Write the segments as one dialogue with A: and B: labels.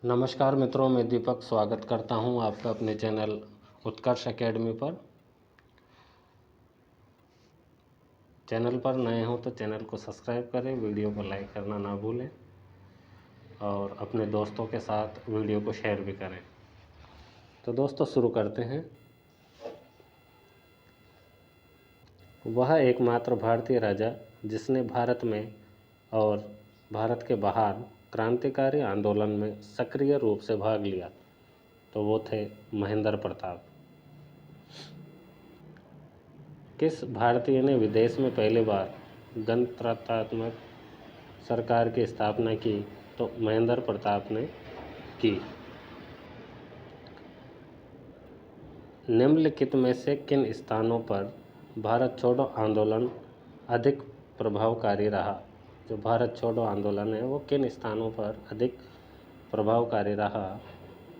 A: नमस्कार मित्रों, मैं दीपक स्वागत करता हूं आपका अपने चैनल उत्कर्ष एकेडमी पर। चैनल पर नए हो तो चैनल को सब्सक्राइब करें, वीडियो को लाइक करना ना भूलें और अपने दोस्तों के साथ वीडियो को शेयर भी करें। तो दोस्तों शुरू करते हैं। वह एकमात्र भारतीय राजा जिसने भारत में और भारत के बाहर क्रांतिकारी आंदोलन में सक्रिय रूप से भाग लिया, तो वो थे महेंद्र प्रताप। किस भारतीय ने विदेश में पहली बार गणतंत्रात्मक सरकार की स्थापना की? तो महेंद्र प्रताप ने की। निम्नलिखित में से किन स्थानों पर भारत छोड़ो आंदोलन अधिक प्रभावकारी रहा? जो भारत छोड़ो आंदोलन है वो किन स्थानों पर अधिक प्रभावकारी रहा?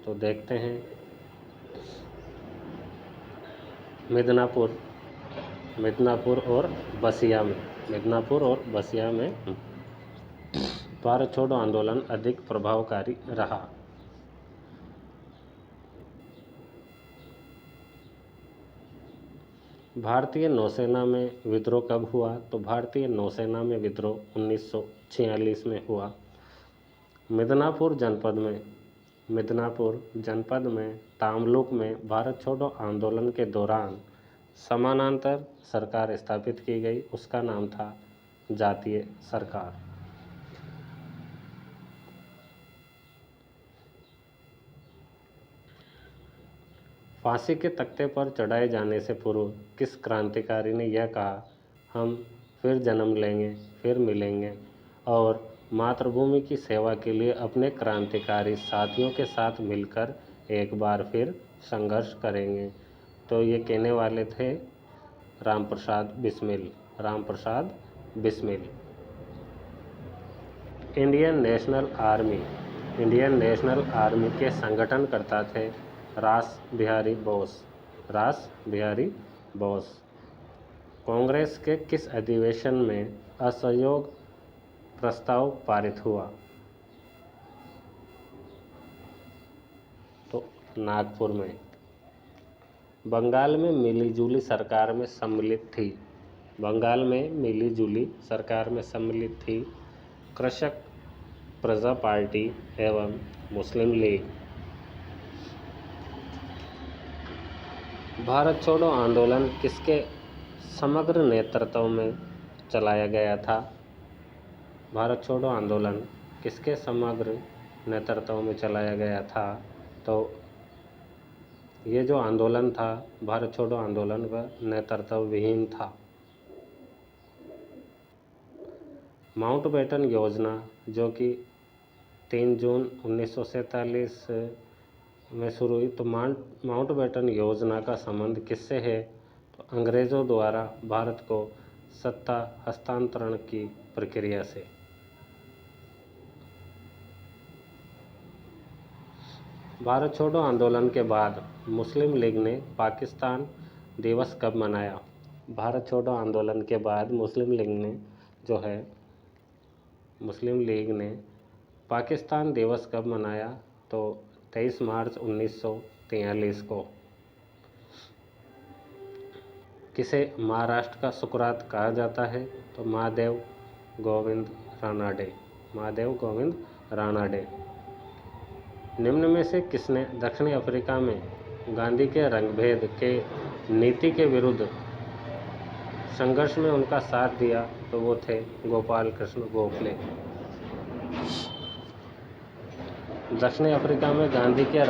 A: तो देखते हैं। मिदनापुर और बसिया में भारत छोड़ो आंदोलन अधिक प्रभावकारी रहा। भारतीय नौसेना में विद्रोह कब हुआ? तो भारतीय नौसेना में विद्रोह 1946 में हुआ। मिदनापुर जनपद में तामलुक में भारत छोड़ो आंदोलन के दौरान समानांतर सरकार स्थापित की गई, उसका नाम था जातीय सरकार। फांसी के तख्ते पर चढ़ाए जाने से पूर्व किस क्रांतिकारी ने यह कहा, हम फिर जन्म लेंगे, फिर मिलेंगे और मातृभूमि की सेवा के लिए अपने क्रांतिकारी साथियों के साथ मिलकर एक बार फिर संघर्ष करेंगे? तो ये कहने वाले थे Ram Prasad Bismil. Indian national army के संगठनकर्ता थे रास बिहारी बोस। कांग्रेस के किस अधिवेशन में असहयोग प्रस्ताव पारित हुआ? तो नागपुर में। बंगाल में मिलीजुली सरकार में सम्मिलित थी कृषक प्रजा पार्टी एवं मुस्लिम लीग। भारत छोड़ो आंदोलन किसके समग्र नेतृत्व में चलाया गया था? भारत छोड़ो आंदोलन किसके समग्र नेतृत्व में चलाया गया था? तो ये जो आंदोलन था भारत छोड़ो आंदोलन वह नेतृत्व विहीन था। माउंटबेटन योजना जो कि 3 जून 1947 में शुरू हुई, तो माउंटबेटन योजना का संबंध किससे है? तो अंग्रेज़ों द्वारा भारत को सत्ता हस्तांतरण की प्रक्रिया से। भारत छोड़ो आंदोलन के बाद मुस्लिम लीग ने पाकिस्तान दिवस कब मनाया? भारत छोड़ो आंदोलन के बाद मुस्लिम लीग ने पाकिस्तान दिवस कब मनाया? तो 23 मार्च 1943 को। किसे महाराष्ट्र का सुकरात कहा जाता है? तो महादेव गोविंद रानाडे। निम्न में से किसने दक्षिण अफ्रीका में गांधी के रंगभेद के नीति के विरुद्ध संघर्ष में उनका साथ दिया? तो वो थे गोपाल कृष्ण गोखले। दक्षिण अफ्रीका में गांधी के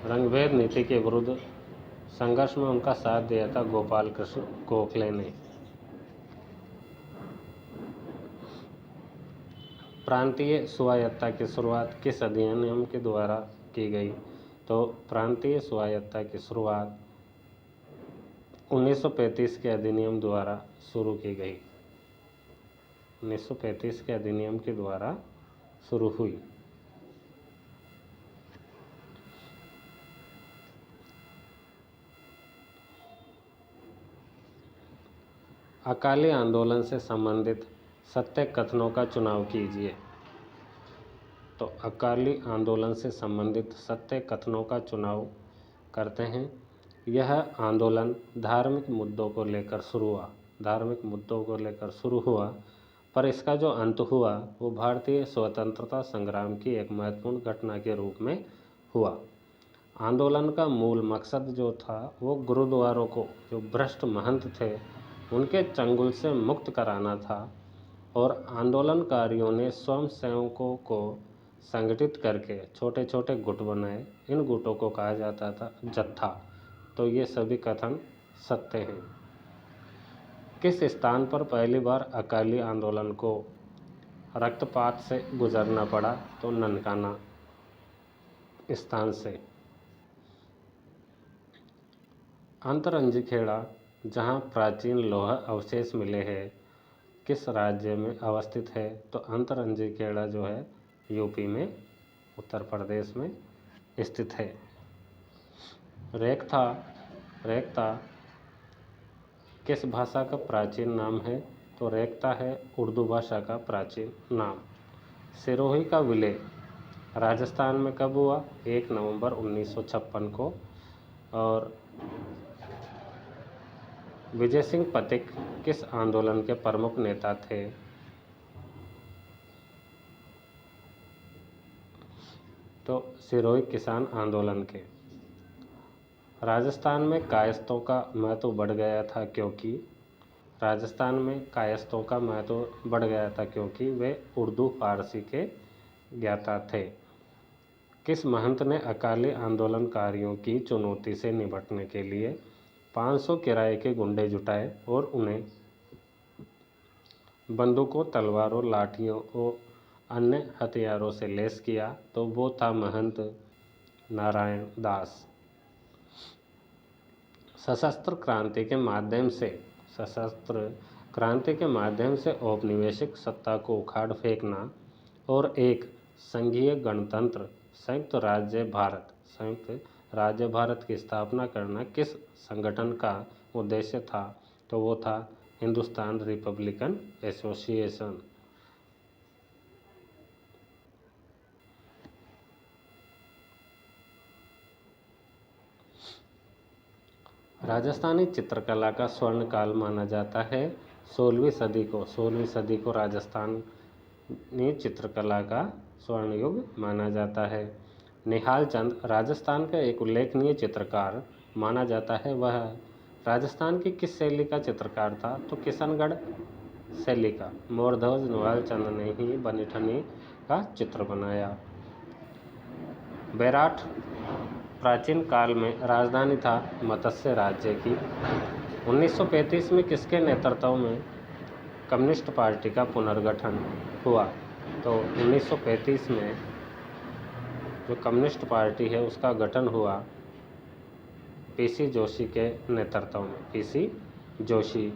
A: रंगभेद नीति के विरुद्ध संघर्ष में उनका साथ दिया था गोपाल कृष्ण गोखले ने। प्रांतीय स्वायत्तता की शुरुआत किस अधिनियम के द्वारा की गई? तो प्रांतीय स्वायत्तता की शुरुआत 1935 के अधिनियम द्वारा शुरू की गई। 1935 के अधिनियम के द्वारा शुरू हुई। अकाली आंदोलन से संबंधित सत्य कथनों का चुनाव कीजिए। तो अकाली आंदोलन से संबंधित सत्य कथनों का चुनाव करते हैं। यह आंदोलन धार्मिक मुद्दों को लेकर शुरू हुआ, पर इसका जो अंत हुआ वो भारतीय स्वतंत्रता संग्राम की एक महत्वपूर्ण घटना के रूप में हुआ। आंदोलन का मूल मकसद जो था वो गुरुद्वारों को, जो भ्रष्ट महंत थे, उनके चंगुल से मुक्त कराना था और आंदोलनकारियों ने स्वयंसेवकों को संगठित करके छोटे छोटे गुट बनाए। इन गुटों को कहा जाता था जत्था। तो ये सभी कथन सत्य हैं। किस स्थान पर पहली बार अकाली आंदोलन को रक्तपात से गुजरना पड़ा? तो ननकाना स्थान से। अंतरंजखेड़ा, जहाँ प्राचीन लौह अवशेष मिले हैं, किस राज्य में अवस्थित है? तो अंतरंजखेड़ा जो है यूपी में, उत्तर प्रदेश में स्थित है। रेख्ता किस भाषा का प्राचीन नाम है? तो रेख्ता है उर्दू भाषा का प्राचीन नाम। सिरोही का विलय राजस्थान में कब हुआ? 1 नवंबर 1956 को। और विजय सिंह पथिक किस आंदोलन के प्रमुख नेता थे? तो सिरोही किसान आंदोलन के। राजस्थान में कायस्थों का महत्व बढ़ गया था क्योंकि वे उर्दू फारसी के ज्ञाता थे। किस महंत ने अकाली आंदोलनकारियों की चुनौती से निपटने के लिए 500 किराए के गुंडे जुटाए और उन्हें बंदूकों, तलवारों, लाठियों और अन्य हथियारों से लैस किया? तो वो था महंत नारायण दास। सशस्त्र क्रांति के माध्यम से औपनिवेशिक सत्ता को उखाड़ फेंकना और एक संघीय गणतंत्र संयुक्त राज्य भारत की स्थापना करना किस संगठन का उद्देश्य था? तो वो था हिंदुस्तान रिपब्लिकन एसोसिएशन। राजस्थानी चित्रकला का स्वर्ण काल माना जाता है 16वीं सदी को राजस्थानी चित्रकला का स्वर्ण युग माना जाता है। निहाल चंद राजस्थान का एक उल्लेखनीय चित्रकार माना जाता है। वह राजस्थान की किस शैली का चित्रकार था? तो किशनगढ़ शैली का। मोरध्वज निहाल चंद ने ही बनीठनी का चित्र बनाया। बेराठ प्राचीन काल में राजधानी था मत्स्य राज्य की। 1935 में किसके नेतृत्व में कम्युनिस्ट पार्टी का पुनर्गठन हुआ? तो 1935 में जो कम्युनिस्ट पार्टी है उसका गठन हुआ पीसी जोशी के नेतृत्व में। पीसी जोशी।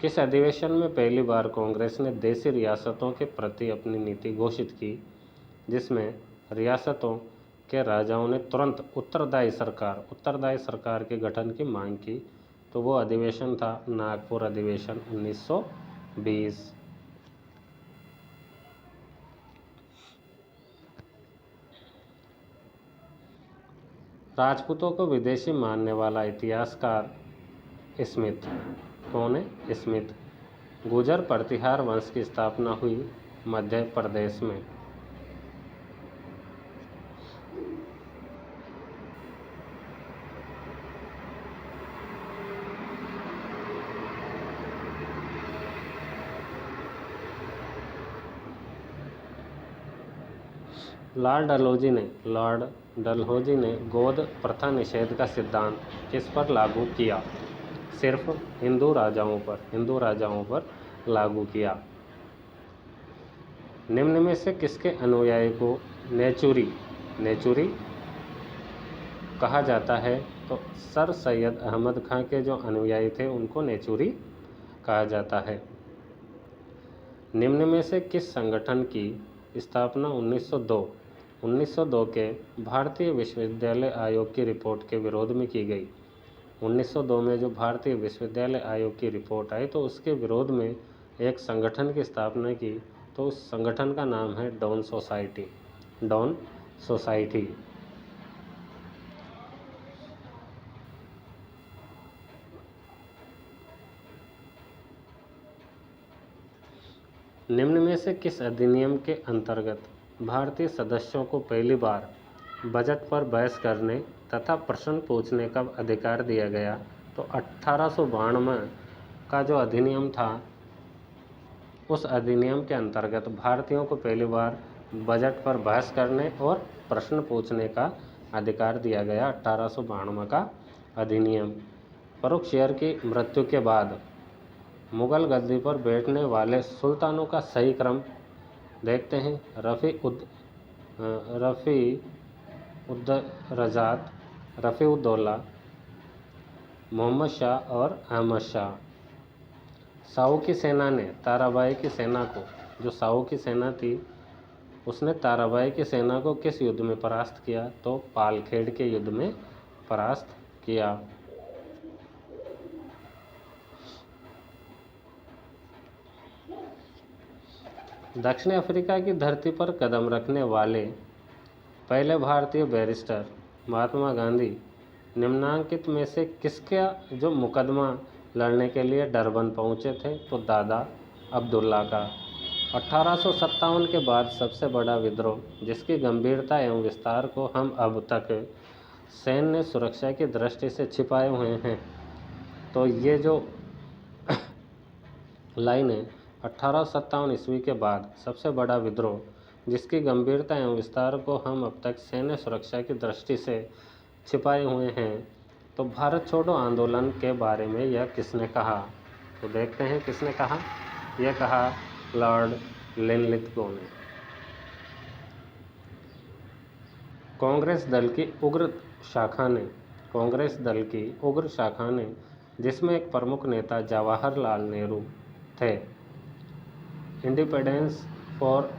A: किस अधिवेशन में पहली बार कांग्रेस ने देशी रियासतों के प्रति अपनी नीति घोषित की, जिसमें रियासतों के राजाओं ने तुरंत उत्तरदायी सरकार के गठन की मांग की? तो वो अधिवेशन था नागपुर अधिवेशन 1920। राजपूतों को विदेशी मानने वाला इतिहासकार स्मिथ। कौन है? स्मिथ। गुर्जर प्रतिहार वंश की स्थापना हुई मध्य प्रदेश में। लॉर्ड डलहौजी ने गोद प्रथा निषेध का सिद्धांत किस पर लागू किया? सिर्फ हिंदू राजाओं पर लागू किया। निम्न में से किसके अनुयायी को नेचुरी कहा जाता है? तो सर सैयद अहमद खां के जो अनुयायी थे उनको नेचुरी कहा जाता है। निम्न में से किस संगठन की स्थापना 1902 के भारतीय विश्वविद्यालय आयोग की रिपोर्ट के विरोध में की गई? 1902 में जो भारतीय विश्वविद्यालय आयोग की रिपोर्ट आई तो उसके विरोध में एक संगठन की स्थापना की तो उस संगठन का नाम है डॉन सोसाइटी। Don society. निम्न में से किस अधिनियम के अंतर्गत भारतीय सदस्यों को पहली बार बजट पर बहस करने तथा प्रश्न पूछने का अधिकार दिया गया? तो 1892 का जो अधिनियम था, उस अधिनियम के अंतर्गत भारतीयों को पहली बार बजट पर बहस करने और प्रश्न पूछने का अधिकार दिया गया। 1892 का अधिनियम। फ़र्रुखसियर की मृत्यु के बाद मुगल गद्दी पर बैठने वाले सुल्तानों का सही क्रम देखते हैं। रफ़ी-उद-दौला, मोहम्मद शाह और अहमद शाह। साहू की सेना ने ताराबाई की सेना को, जो साहू की सेना थी, उसने ताराबाई की सेना को किस युद्ध में परास्त किया? तो पालखेड़ के युद्ध में परास्त किया। दक्षिण अफ्रीका की धरती पर कदम रखने वाले पहले भारतीय बैरिस्टर महात्मा गांधी निम्नांकित में से किसका जो मुकदमा लड़ने के लिए डरबन पहुंचे थे? तो दादा अब्दुल्ला का। 1857 के बाद सबसे बड़ा विद्रोह जिसकी गंभीरता एवं विस्तार को हम अब तक सैन्य सुरक्षा की दृष्टि से छिपाए हुए हैं। तो ये जो लाइन है, 1857 ईस्वी के बाद सबसे बड़ा विद्रोह जिसकी गंभीरता एवं विस्तार को हम अब तक सैन्य सुरक्षा की दृष्टि से छिपाए हुए हैं, तो भारत छोड़ो आंदोलन के बारे में यह किसने कहा? तो देखते हैं किसने कहा। यह कहा लॉर्ड लिनलिथगो ने। कांग्रेस दल की उग्र शाखा ने जिसमें एक प्रमुख नेता जवाहरलाल नेहरू थे, इंडिपेंडेंस फॉर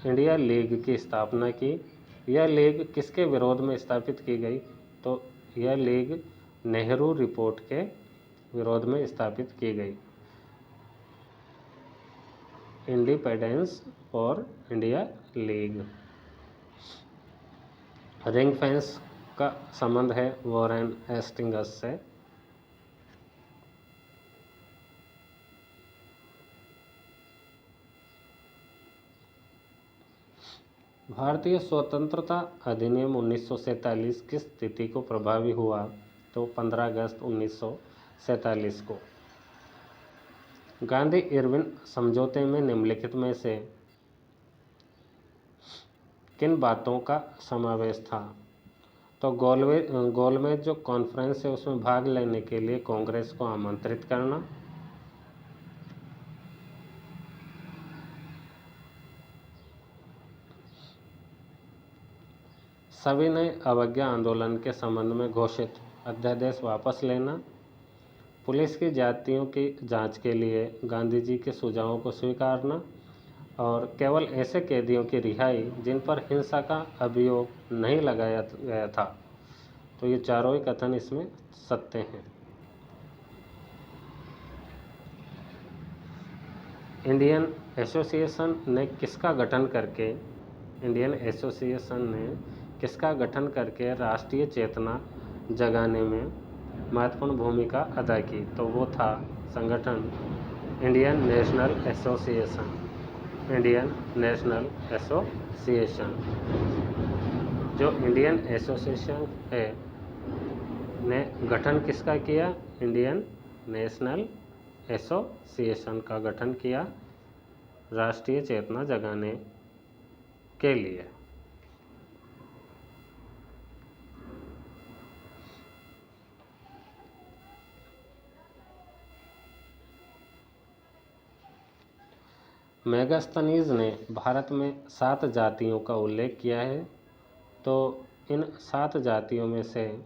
A: इंडिया लीग की स्थापना की। यह लीग किसके विरोध में स्थापित की गई? तो यह लीग नेहरू रिपोर्ट के विरोध में स्थापित की गई। Independence for India league. Ring fence का संबंध है वॉरेन हेस्टिंग्स से। भारतीय स्वतंत्रता अधिनियम 1947 किस तिथि को प्रभावी हुआ? तो 15 अगस्त 1947 को। गांधी इरविन समझौते में निम्नलिखित में से किन बातों का समावेश था? तो गोलमेज जो कॉन्फ्रेंस है उसमें भाग लेने के लिए कांग्रेस को आमंत्रित करना, सविनय अवज्ञा आंदोलन के संबंध में घोषित अध्यादेश वापस लेना, पुलिस की जातियों की जांच के लिए गांधी जी के सुझावों को स्वीकारना और केवल ऐसे कैदियों की रिहाई जिन पर हिंसा का अभियोग नहीं लगाया गया था। तो ये चारों ही कथन इसमें सत्य हैं। इंडियन एसोसिएशन ने किसका गठन करके राष्ट्रीय चेतना जगाने में महत्वपूर्ण भूमिका अदा की? तो वो था संगठन इंडियन नेशनल एसोसिएशन। जो इंडियन एसोसिएशन है ने गठन किसका किया? इंडियन नेशनल एसोसिएशन का गठन किया राष्ट्रीय चेतना जगाने के लिए। मेगास्थनीज ने भारत में 7 जातियों का उल्लेख किया है। तो इन 7 जातियों में से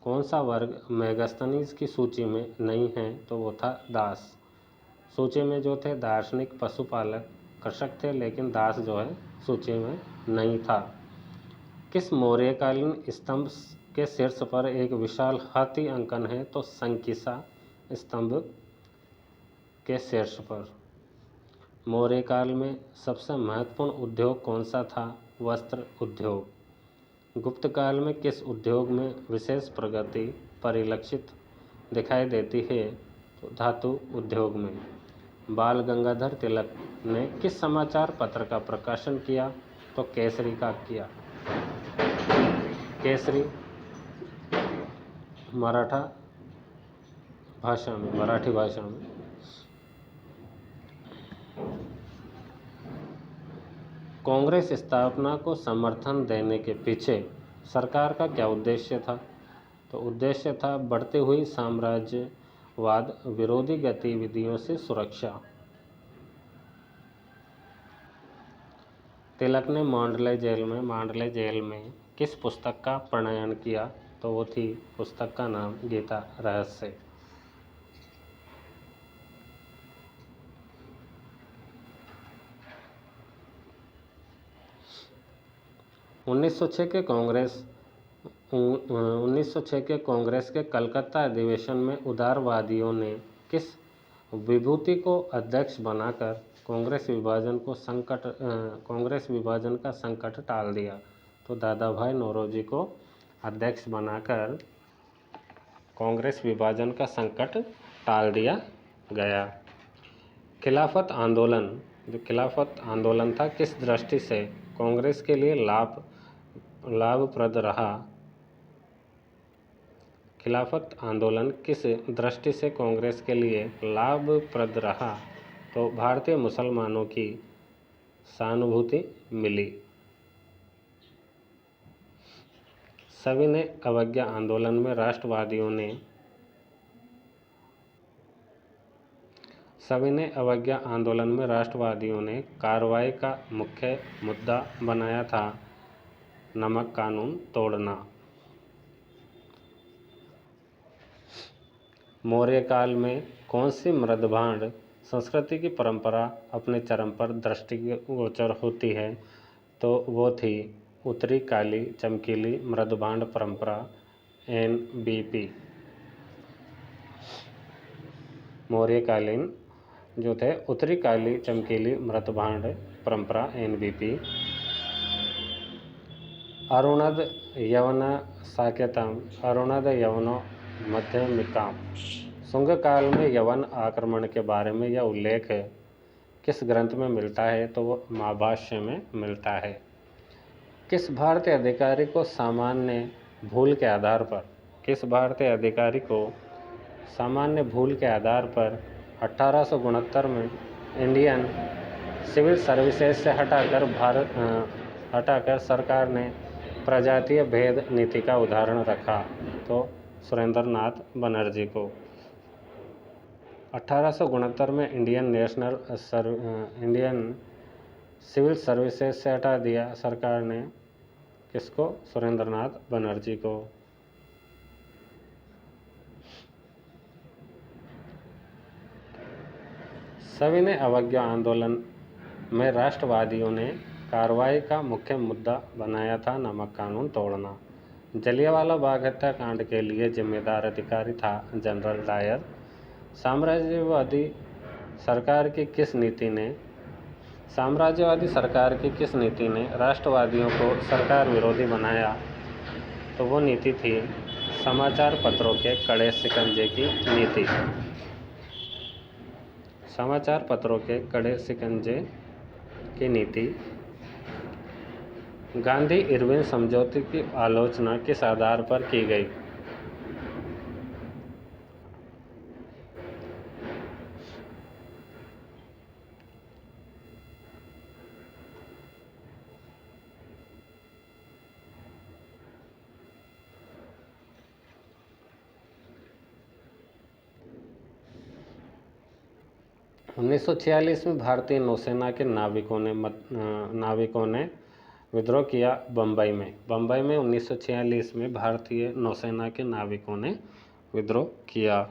A: कौन सा वर्ग मेगास्थनीज की सूची में नहीं है? तो वो था दास। सूची में जो थे दार्शनिक, पशुपालक, कृषक थे, लेकिन दास जो है सूची में नहीं था। किस मौर्यकालीन स्तंभ के शीर्ष पर एक विशाल हाथी अंकन है? तो संकिसा स्तंभ के शीर्ष पर। मौर्य काल में सबसे महत्वपूर्ण उद्योग कौन सा था? वस्त्र उद्योग। गुप्त काल में किस उद्योग में विशेष प्रगति परिलक्षित दिखाई देती है? तो धातु उद्योग में। बाल गंगाधर तिलक ने किस समाचार पत्र का प्रकाशन किया? तो केसरी का किया। केसरी मराठी भाषा में। कांग्रेस स्थापना को समर्थन देने के पीछे सरकार का क्या उद्देश्य था? तो उद्देश्य था बढ़ती हुई साम्राज्यवाद विरोधी गतिविधियों से सुरक्षा। तिलक ने मांडले जेल में किस पुस्तक का प्रणयन किया? तो वो थी पुस्तक का नाम गीता रहस्य। उन्नीस सौ छः के कांग्रेस के कलकत्ता अधिवेशन में उदारवादियों ने किस विभूति को अध्यक्ष बनाकर कांग्रेस विभाजन का संकट टाल दिया? तो दादा भाई नौरोजी को अध्यक्ष बनाकर कांग्रेस विभाजन का संकट टाल दिया गया। खिलाफत आंदोलन था किस दृष्टि से कांग्रेस के लिए लाभप्रद रहा? खिलाफत आंदोलन किस दृष्टि से कांग्रेस के लिए लाभप्रद रहा? तो भारतीय मुसलमानों की सहानुभूति मिली। सविनय अवज्ञा आंदोलन में राष्ट्रवादियों ने कार्रवाई का मुख्य मुद्दा बनाया था नमक कानून तोड़ना। मौर्य काल में कौन सी मृदभांड संस्कृति की परंपरा अपने चरम पर दृष्टिगोचर होती है? तो वो थी उत्तरी काली चमकीली मृदभांड परंपरा NBP। मौर्यकालीन जो थे उत्तरी काली चमकीली मृदभांड परंपरा NBP। अरुणद यवन साकेतम अरुणद यवनो मध्यमिकाम। शुंग काल में यवन आक्रमण के बारे में यह उल्लेख किस ग्रंथ में मिलता है? तो वो महाभाष्य में मिलता है। किस भारतीय अधिकारी को सामान्य भूल के आधार पर 1869 में इंडियन सिविल सर्विसेज से हटाकर सरकार ने प्रजातीय भेद नीति का उदाहरण रखा? तो सुरेंद्रनाथ बनर्जी को। 1869 में इंडियन सिविल सर्विसेज से हटा दिया सरकार ने, किसको? सुरेंद्रनाथ बनर्जी को। सविनय अवज्ञा आंदोलन में राष्ट्रवादियों ने कार्रवाई का मुख्य मुद्दा बनाया था नमक कानून तोड़ना। जलियांवाला बाग हत्याकांड के लिए जिम्मेदार अधिकारी था जनरल डायर। साम्राज्यवादी सरकार की किस नीति ने राष्ट्रवादियों को सरकार विरोधी बनाया? तो वो नीति थी समाचार पत्रों के कड़े शिकंजे की नीति। समाचार पत्रों के कड़े शिकंजे की नीति। गांधी इरविन समझौते की आलोचना किस आधार पर की गई? उन्नीस सौ 1946 में भारतीय नौसेना के नाविकों ने विद्रोह किया बम्बई में। 1946 में भारतीय नौसेना के नाविकों ने विद्रोह किया।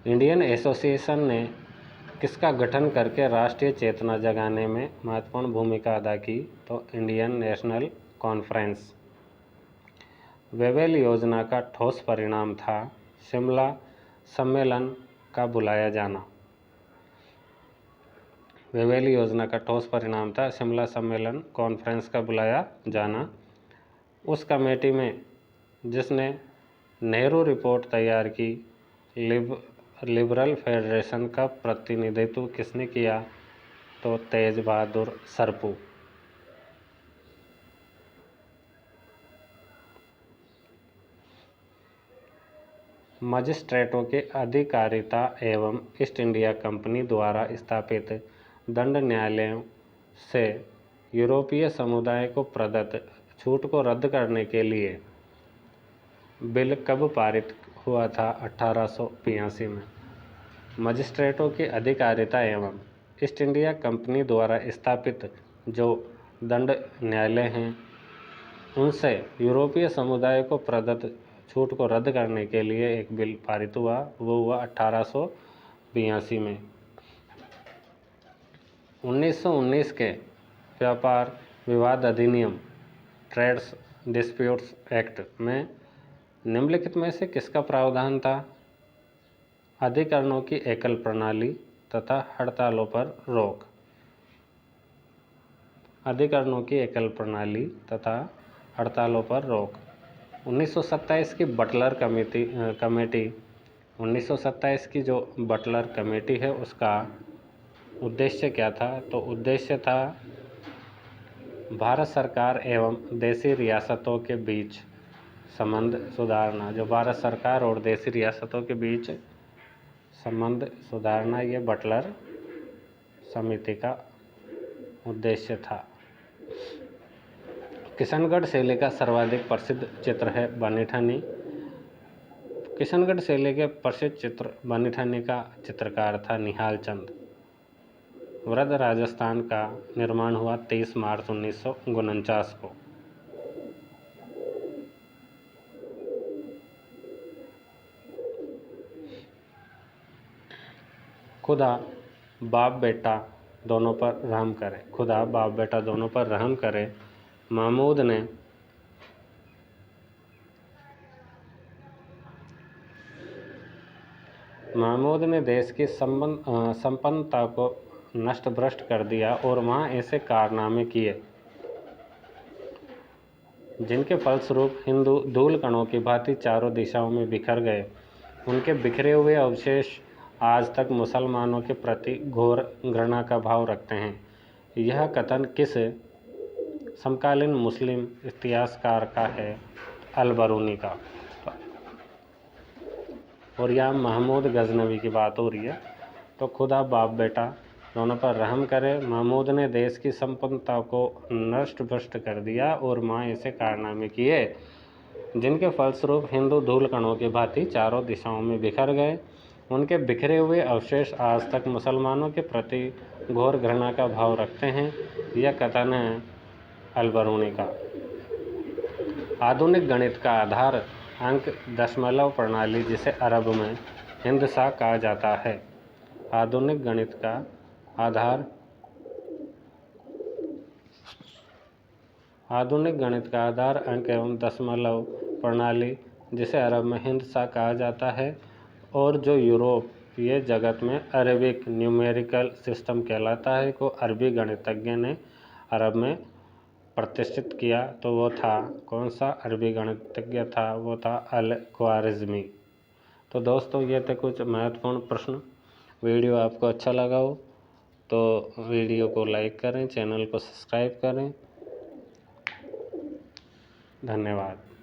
A: इंडियन एसोसिएशन ने किसका गठन करके राष्ट्रीय चेतना जगाने में महत्वपूर्ण भूमिका अदा की? तो इंडियन नेशनल कॉन्फ्रेंस। वेवेल योजना का ठोस परिणाम था शिमला सम्मेलन का बुलाया जाना। वेवेल योजना का ठोस परिणाम था शिमला सम्मेलन कॉन्फ्रेंस का बुलाया जाना। उस कमेटी में जिसने नेहरू रिपोर्ट तैयार की, लिबरल फेडरेशन का प्रतिनिधित्व किसने किया? तो तेज बहादुर सरपू। मजिस्ट्रेटों के अधिकारिता एवं ईस्ट इंडिया कंपनी द्वारा स्थापित दंड न्यायालयों से यूरोपीय समुदाय को प्रदत्त छूट को रद्द करने के लिए बिल कब पारित हुआ था? 1882 में। मजिस्ट्रेटों की अधिकारिता एवं ईस्ट इंडिया कंपनी द्वारा स्थापित जो दंड न्यायालय हैं, उनसे यूरोपीय समुदाय को प्रदत्त छूट को रद्द करने के लिए एक बिल पारित हुआ। वो हुआ 1882 में। 1919 के व्यापार विवाद अधिनियम ट्रेड्स डिस्प्यूट्स एक्ट में निम्नलिखित में से किसका प्रावधान था? अधिकरणों की एकल प्रणाली तथा हड़तालों पर रोक। अधिकरणों की एकल प्रणाली तथा हड़तालों पर रोक। 1927 की बटलर कमेटी 1927 की जो बटलर कमेटी है उसका उद्देश्य क्या था? तो उद्देश्य था भारत सरकार एवं देशी रियासतों के बीच संबंध सुधारना। जो भारत सरकार और देशी रियासतों के बीच संबंध सुधारना, ये बटलर समिति का उद्देश्य था। किशनगढ़ शैली का सर्वाधिक प्रसिद्ध चित्र है बनीठनी। किशनगढ़ शैली के प्रसिद्ध चित्र बनीठनी का चित्रकार था निहाल चंद। वृद्ध राजस्थान का निर्माण हुआ 23 मार्च 1949 को। खुदा बाप बेटा दोनों पर रहम करे। खुदा बाप बेटा दोनों पर रहम करे। महमूद ने देश की संपन्नता को नष्ट भ्रष्ट कर दिया और वहाँ ऐसे कारनामे किए जिनके फलस्वरूप हिंदू धूल कणों की भांति चारों दिशाओं में बिखर गए। उनके बिखरे हुए अवशेष आज तक मुसलमानों के प्रति घोर घृणा का भाव रखते हैं। यह कथन किस समकालीन मुस्लिम इतिहासकार का है? अल-बरूनी का। और यहाँ महमूद गजनवी की बात हो रही है। तो खुदा बाप बेटा दोनों पर रहम करे। महमूद ने देश की संपन्नता को नष्ट भ्रष्ट कर दिया और वहाँ ऐसे कारनामे किए जिनके फलस्वरूप हिंदू धूल कणों की भांति चारों दिशाओं में बिखर गए। उनके बिखरे हुए अवशेष आज तक मुसलमानों के प्रति घोर घृणा का भाव रखते हैं। यह कथन है अल-बरूनी का। आधुनिक गणित का आधार अंक दशमलव प्रणाली, जिसे अरब में हिंदसा कहा जाता है। आधुनिक गणित का आधार अंक एवं दशमलव प्रणाली, जिसे अरब में हिंदसा कहा जाता है, और जो यूरोपीय जगत में अरबिक न्यूमेरिकल सिस्टम कहलाता है, को अरबी गणितज्ञ ने अरब में प्रतिष्ठित किया। तो वो था कौन सा अरबी गणितज्ञ था? वो था अल-ख्वारिज़मी। तो दोस्तों, ये थे कुछ महत्वपूर्ण प्रश्न। वीडियो आपको अच्छा लगा हो तो वीडियो को लाइक करें, चैनल को सब्सक्राइब करें। धन्यवाद।